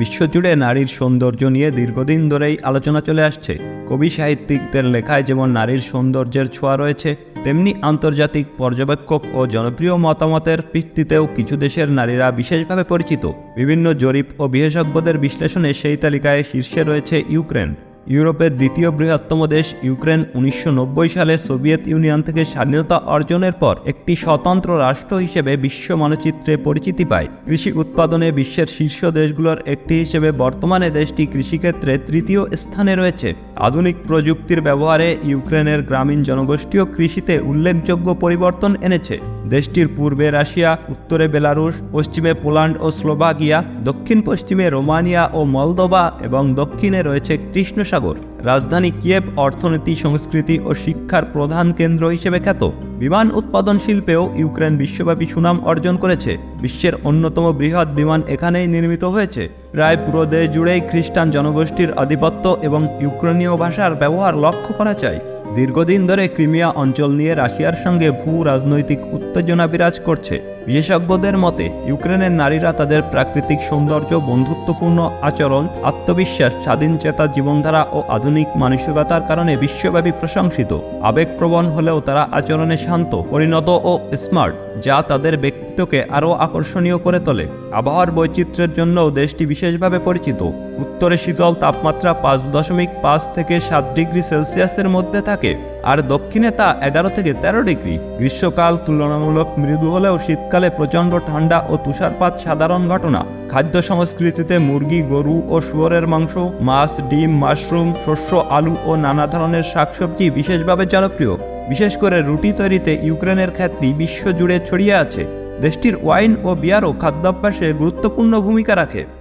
বিশ্বজুড়ে নারীর সৌন্দর্য নিয়ে দীর্ঘদিন ধরেই আলোচনা চলে আসছে। কবি সাহিত্যিকদের লেখায় যেমন নারীর সৌন্দর্যের ছোঁয়া রয়েছে, তেমনি আন্তর্জাতিক পর্যবেক্ষক ও জনপ্রিয় মতামতের ভিত্তিতেও কিছু দেশের নারীরা বিশেষভাবে পরিচিত। বিভিন্ন জরিপ ও বিশেষজ্ঞদের বিশ্লেষণে সেই তালিকায় শীর্ষে রয়েছে ইউক্রেন। ইউরোপের দ্বিতীয় বৃহত্তম দেশ ইউক্রেন 1990 সালে সোভিয়েত ইউনিয়ন থেকে স্বাধীনতা অর্জনের পর একটি স্বতন্ত্র রাষ্ট্র হিসেবে বিশ্ব মানচিত্রে পরিচিতি পায়। কৃষি উৎপাদনে বিশ্বের শীর্ষ দেশগুলোর একটি হিসেবে বর্তমানে দেশটি কৃষিক্ষেত্রে তৃতীয় স্থানে রয়েছে। আধুনিক প্রযুক্তির ব্যবহারে ইউক্রেনের গ্রামীণ জনগোষ্ঠীও কৃষিতে উল্লেখযোগ্য পরিবর্তন এনেছে। দেশটির পূর্বে রাশিয়া, উত্তরে বেলারুশ, পশ্চিমে পোল্যান্ড ও স্লোভাকিয়া, দক্ষিণ পশ্চিমে রোমানিয়া ও মলদোভা এবং দক্ষিণে রয়েছে কৃষ্ণ সাগর। রাজধানী কিয়েভ অর্থনীতি, সংস্কৃতি ও শিক্ষার প্রধান কেন্দ্র হিসেবে খ্যাত। বিমান উৎপাদন শিল্পেও ইউক্রেন বিশ্বব্যাপী সুনাম অর্জন করেছে। বিশ্বের অন্যতম বৃহৎ বিমান এখানেই নির্মিত হয়েছে। প্রায় পুরো দেশ জুড়েই খ্রিস্টান জনগোষ্ঠীর আধিপত্য এবং ইউক্রেনীয় ভাষার ব্যবহার লক্ষ্য করা যায়। দীর্ঘদিন ধরে ক্রিমিয়া অঞ্চল নিয়ে রাশিয়ার সঙ্গে ভূ রাজনৈতিক উত্তেজনা বিরাজ করছে। বিশেষজ্ঞদের মতে ইউক্রেনের নারীরা তাদের প্রাকৃতিক সৌন্দর্য, বন্ধুত্বপূর্ণ আচরণ, আত্মবিশ্বাস, স্বাধীনচেতা জীবনধারা ও আধুনিক মানসিকতার কারণে বিশ্বব্যাপী প্রশংসিত। আবেগপ্রবণ হলেও তারা আচরণে শান্ত, পরিণত ও স্মার্ট, যা তাদের ব্যক্তিত্বকে আরও আকর্ষণীয় করে তোলে। আবহাওয়ার বৈচিত্র্যের জন্যও দেশটি বিশেষভাবে পরিচিত। উত্তরে শীতল তাপমাত্রা 5.5 থেকে 7 ডিগ্রি সেলসিয়াসের মধ্যে থাকে, আর দক্ষিণে তা 11 থেকে 13 ডিগ্রি। গ্রীষ্মকাল তুলনামূলক মৃদু হলেও শীতকালে প্রচণ্ড ঠান্ডা ও তুষারপাত সাধারণ ঘটনা। খাদ্য সংস্কৃতিতে মুরগি, গরু ও শুয়োরের মাংস, মাছ, ডিম, মাশরুম, শস্য, আলু ও নানা ধরনের শাকসবজি বিশেষভাবে জনপ্রিয়। বিশেষ করে রুটি তৈরিতে ইউক্রেনের খ্যাতি বিশ্বজুড়ে ছড়িয়ে আছে। দেশটির ওয়াইন ও বিয়ারও খাদ্যাভ্যাসে গুরুত্বপূর্ণ ভূমিকা রাখে।